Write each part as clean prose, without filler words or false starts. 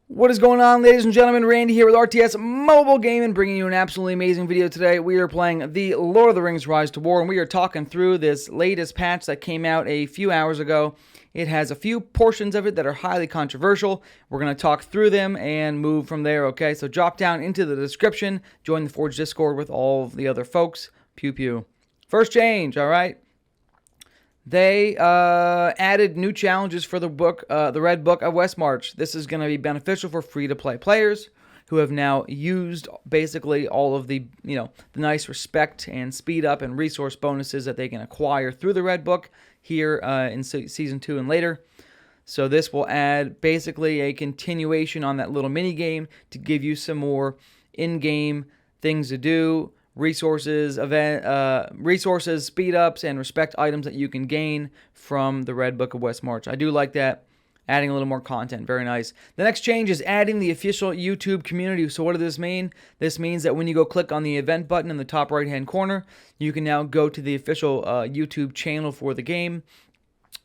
What is going on, ladies and gentlemen? Randy here with RTS Mobile Gaming, bringing you an absolutely amazing video today. We are playing the Lord of the Rings Rise to War, and we are talking through this latest patch that came out a few hours ago. It has a few portions of it that are highly controversial. We're going to talk through them and move from there, okay? So drop down into the description, join the Forge Discord with all of the other folks. Pew pew. First change, all right? They added new challenges for the book, the Red Book of Westmarch. This is going to be beneficial for free-to-play players who have now used basically all of the, the nice respect and speed up and resource bonuses that they can acquire through the Red Book here in Season 2 and later. So this will add basically a continuation on that little mini-game to give you some more in-game things to do, resources, speed ups, and respect items that you can gain from the Red Book of Westmarch. I do like that. Adding a little more content. Very nice. The next change is adding the official YouTube community. So what does this mean? This means that when you go click on the event button in the top right hand corner, you can now go to the official YouTube channel for the game.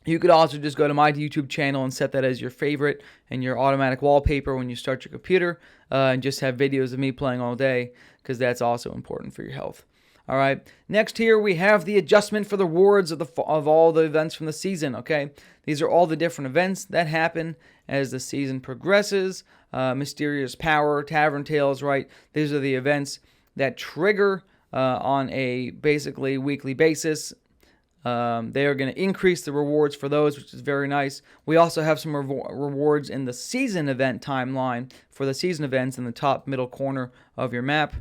You could also just go to my YouTube channel and set that as your favorite and your automatic wallpaper when you start your computer, and just have videos of me playing all day, because that's also important for your health. All right. Next here we have the adjustment for the rewards of all the events from the season. Okay, these are all the different events that happen as the season progresses. Mysterious Power, Tavern Tales, right? These are the events that trigger on a basically weekly basis. They are going to increase the rewards for those, which is very nice. We also have some rewards in the season event timeline for the season events in the top middle corner of your map.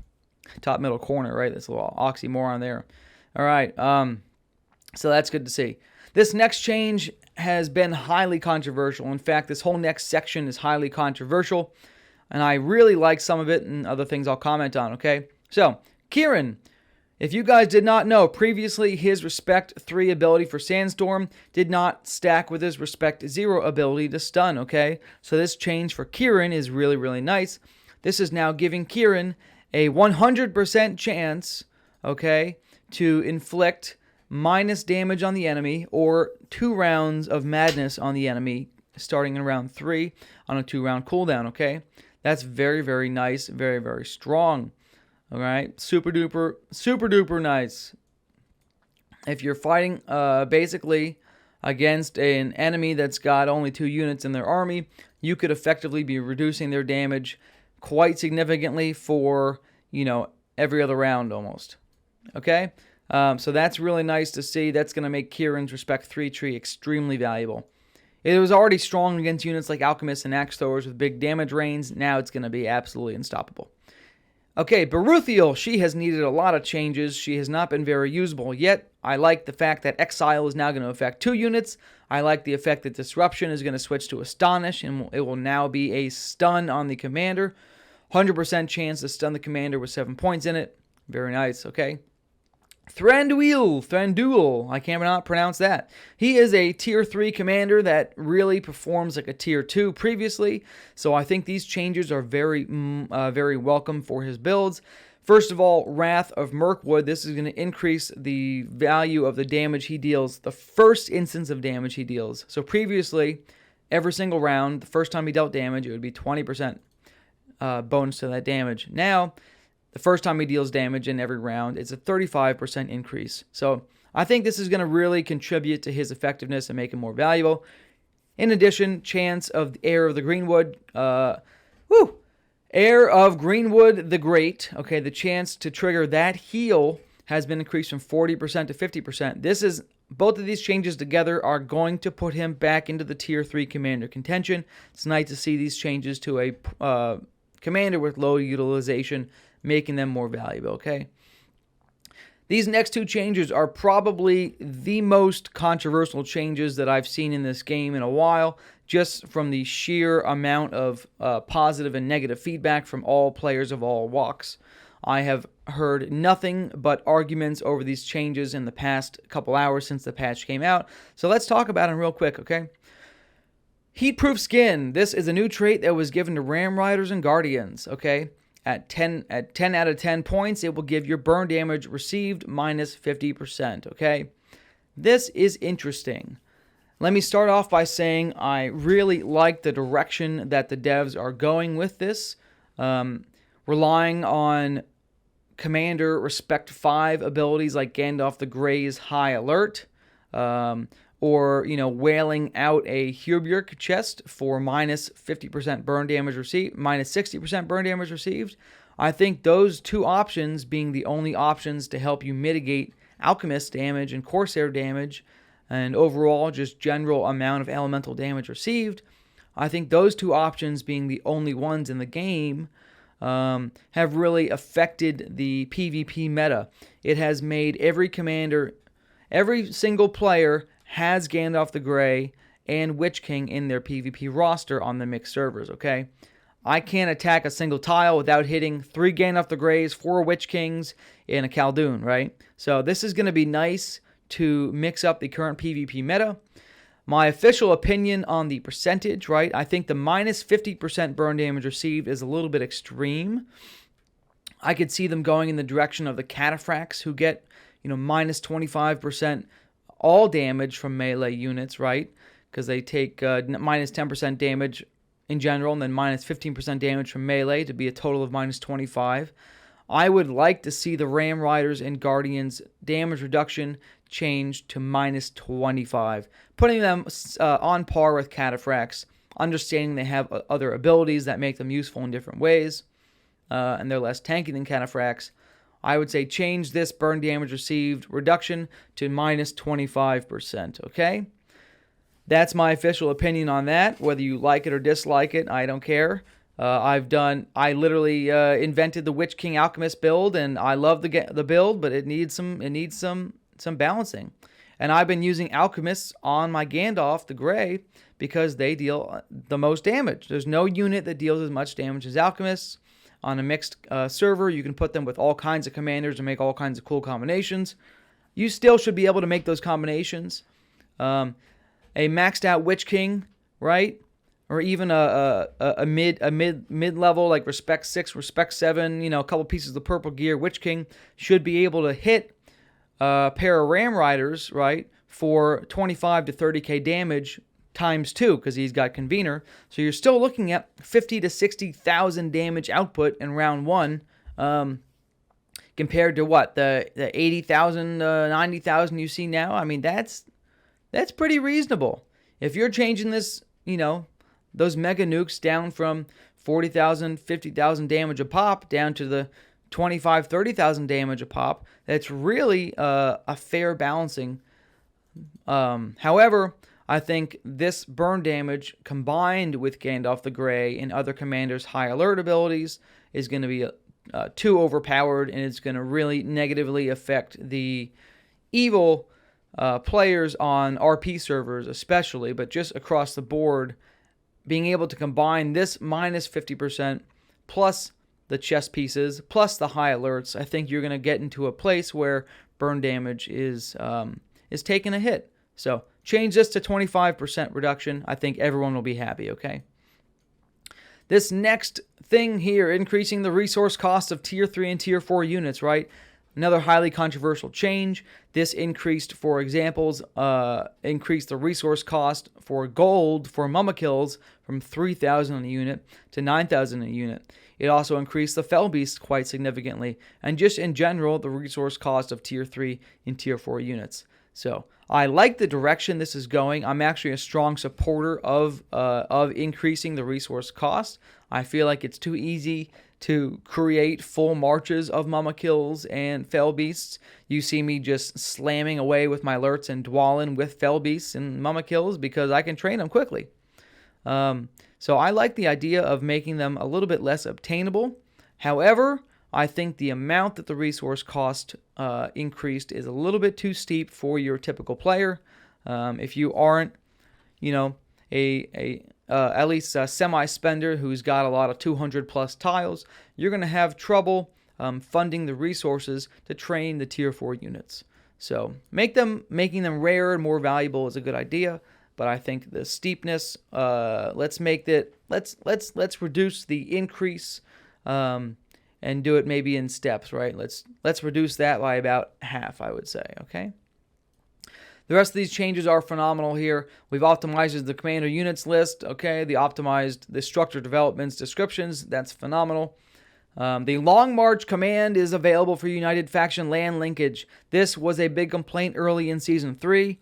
Top middle corner, right? That's a little oxymoron there. All right. So that's good to see. This next change has been highly controversial. In fact, this whole next section is highly controversial, and I really like some of it, and other things I'll comment on, okay? So, Kieran. If you guys did not know, previously his Respect 3 ability for Sandstorm did not stack with his Respect 0 ability to stun, okay? So this change for Kieran is really, really nice. This is now giving Kieran a 100% chance, okay, to inflict minus damage on the enemy or 2 rounds of madness on the enemy starting in round 3 on a 2-round cooldown, okay? That's very, very nice, very, very strong. All right, super duper nice. If you're fighting basically against an enemy that's got only 2 units in their army, you could effectively be reducing their damage quite significantly for, every other round almost. Okay, so that's really nice to see. That's going to make Kieran's Respect 3 tree extremely valuable. It was already strong against units like Alchemists and Axe Throwers with big damage range. Now it's going to be absolutely unstoppable. Okay, Berutheo, she has needed a lot of changes. She has not been very usable yet. I like the fact that Exile is now going to affect 2 units. I like the effect that Disruption is going to switch to Astonish, and it will now be a stun on the commander. 100% chance to stun the commander with 7 points in it. Very nice, okay? Thranduil, I cannot pronounce that. He is a tier 3 commander that really performs like a tier 2 previously, so I think these changes are very welcome for his builds. First of all, Wrath of Mirkwood. This is going to increase the value of the damage he deals, the first instance of damage he deals. So previously, every single round, the first time he dealt damage, it would be 20% bonus to that damage. Now, the first time he deals damage in every round, it's a 35% increase. So I think this is going to really contribute to his effectiveness and make him more valuable. In addition, chance of Heir of the Greenwood. Heir of Greenwood the Great. Okay, the chance to trigger that heal has been increased from 40% to 50%. Both of these changes together are going to put him back into the tier 3 commander contention. It's nice to see these changes to a commander with low utilization, making them more valuable, okay? These next 2 changes are probably the most controversial changes that I've seen in this game in a while, just from the sheer amount of positive and negative feedback from all players of all walks. I have heard nothing but arguments over these changes in the past couple hours since the patch came out, so let's talk about them real quick, okay? Heatproof Skin. This is a new trait that was given to Ram Riders and Guardians, okay? At 10 out of 10 points, it will give your burn damage received minus 50%, okay? This is interesting. Let me start off by saying I really like the direction that the devs are going with this, relying on Commander Respect 5 abilities like Gandalf the Grey's High Alert, or, whaling out a Heatproof chest for minus 50% burn damage received, minus 60% burn damage received. I think those two options being the only options to help you mitigate Alchemist damage and Corsair damage, and overall just general amount of elemental damage received, I think those two options being the only ones in the game have really affected the PvP meta. It has made every commander, every single player has Gandalf the Grey and Witch King in their PvP roster on the mixed servers, okay? I can't attack a single tile without hitting 3 Gandalf the Greys, 4 Witch Kings, and a Khaldun, right? So this is going to be nice to mix up the current PvP meta. My official opinion on the percentage, right? I think the minus 50% burn damage received is a little bit extreme. I could see them going in the direction of the Cataphracts, who get, minus 25% all damage from melee units, right? Because they take minus 10% damage in general, and then minus 15% damage from melee to be a total of minus 25. I would like to see the Ram Riders and Guardians damage reduction changed to minus 25, putting them on par with Cataphracts, understanding they have other abilities that make them useful in different ways, and they're less tanky than Cataphracts. I would say change this burn damage received reduction to minus 25%, okay? That's my official opinion on that. Whether you like it or dislike it, I don't care. I literally invented the Witch King Alchemist build, and I love the build, but it needs some balancing. And I've been using Alchemists on my Gandalf the Grey because they deal the most damage. There's no unit that deals as much damage as Alchemists. On a mixed server, you can put them with all kinds of commanders and make all kinds of cool combinations. You still should be able to make those combinations. A maxed out Witch King, right? Or even a mid level like Respect 6, Respect 7, a couple pieces of purple gear Witch King should be able to hit a pair of Ram Riders, right, for 25 to 30k damage times 2, because he's got Convener. So you're still looking at 50 to 60,000 damage output in round 1, compared to what, the 80,000, 90,000 you see now. I mean, that's pretty reasonable. If you're changing this, those mega nukes down from 40,000, 50,000 damage a pop down to the 25, 30,000 damage a pop, that's really a fair balancing. However, I think this burn damage combined with Gandalf the Grey and other commanders' high alert abilities is going to be too overpowered, and it's going to really negatively affect the evil players on RP servers especially, but just across the board. Being able to combine this minus 50% plus the chest pieces plus the high alerts, I think you're going to get into a place where burn damage is taking a hit. So change this to 25% reduction. I think everyone will be happy, okay? This next thing here, increasing the resource cost of Tier 3 and Tier 4 units, right? Another highly controversial change. This increased, for examples, increased the resource cost for gold for Mama Kills from 3,000 a unit to 9,000 a unit. It also increased the Fell Beast quite significantly, and just in general, the resource cost of Tier 3 and Tier 4 units. So I like the direction this is going. I'm actually a strong supporter of increasing the resource cost. I feel like it's too easy to create full marches of Mama Kills and Fell Beasts. You see me just slamming away with my alerts and Dwarven with Fell Beasts and Mama Kills because I can train them quickly. So I like the idea of making them a little bit less obtainable. However, I think the amount that the resource cost increased is a little bit too steep for your typical player. If you aren't, at least a semi-spender who's got a lot of 200 plus tiles, you're going to have trouble funding the resources to train the Tier 4 units. So making them rarer and more valuable is a good idea, but I think the steepness, let's reduce the increase and do it maybe in steps, right? Let's reduce that by about half, I would say, okay? The rest of these changes are phenomenal here. We've optimized the commander units list, okay? The optimized the structure developments descriptions. That's phenomenal. The Long March command is available for United Faction land linkage. This was a big complaint early in Season 3.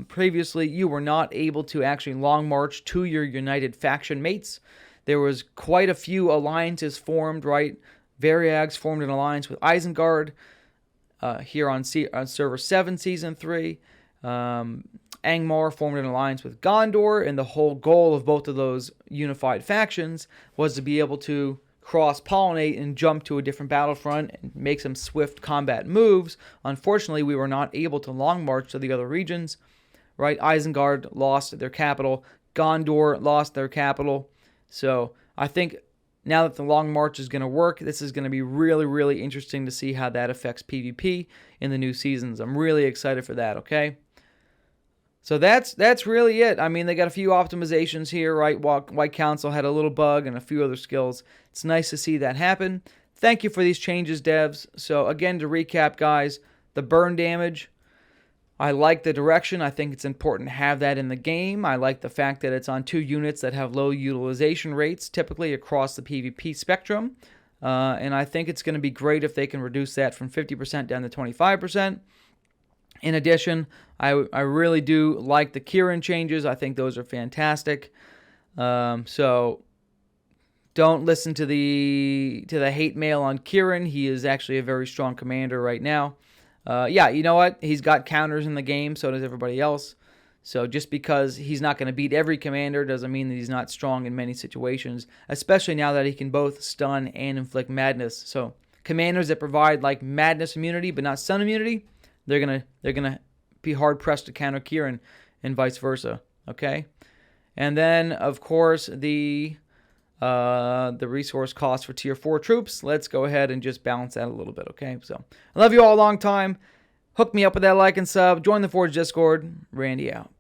Previously, you were not able to actually Long March to your United Faction mates. There was quite a few alliances formed, right? Variags formed an alliance with Isengard here on Server 7 Season 3. Angmar formed an alliance with Gondor, and the whole goal of both of those unified factions was to be able to cross-pollinate and jump to a different battlefront and make some swift combat moves. Unfortunately, we were not able to long march to the other regions, right? Isengard lost their capital. Gondor lost their capital. So I think now that the Long March is going to work, this is going to be really, really interesting to see how that affects PvP in the new seasons. I'm really excited for that, okay? So that's really it. I mean, they got a few optimizations here, right? White Council had a little bug and a few other skills. It's nice to see that happen. Thank you for these changes, devs. So again, to recap, guys, the burn damage, I like the direction. I think it's important to have that in the game. I like the fact that it's on 2 units that have low utilization rates, typically across the PvP spectrum. And I think it's going to be great if they can reduce that from 50% down to 25%. In addition, I really do like the Kieran changes. I think those are fantastic. So don't listen to the hate mail on Kieran. He is actually a very strong commander right now. Yeah, you know what? He's got counters in the game, so does everybody else. So just because he's not going to beat every commander doesn't mean that he's not strong in many situations, especially now that he can both stun and inflict madness. So commanders that provide like madness immunity but not stun immunity, they're gonna be hard pressed to counter Kieran, and vice versa. Okay, and then of course the resource cost for tier 4 troops. Let's go ahead and just balance that a little bit. Okay, so I love you all a long time. Hook me up with that like and sub. Join the Forge Discord. Randy out.